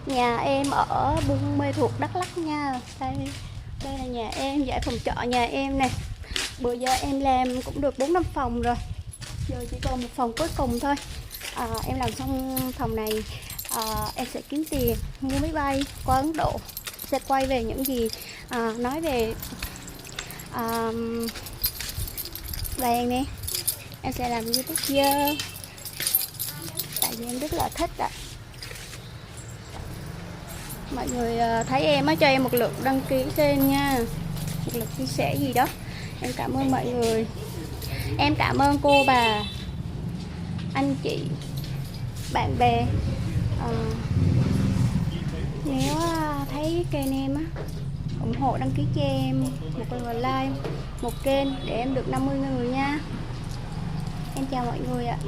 Nhà em ở Buôn Mê Thuột, Đắk Lắk nha. Đây là nhà em, dãy phòng trọ nhà em nè. Bữa giờ em làm cũng được 4-5 phòng rồi. Giờ chỉ còn một phòng cuối cùng thôi. Em làm xong phòng này, em sẽ kiếm tiền mua máy bay qua Ấn Độ. Sẽ quay về những gì nói về vàng nè. Em sẽ làm YouTuber tại vì em rất là thích ạ. Mọi người thấy em á, cho em một lượt đăng ký kênh nha, một lượt chia sẻ gì đó. Em cảm ơn mọi người. Em cảm ơn cô bà, anh chị, bạn bè. Nếu thấy kênh em á, ủng hộ đăng ký cho em một like, một kênh để em được 50 người nha. Em chào mọi người ạ.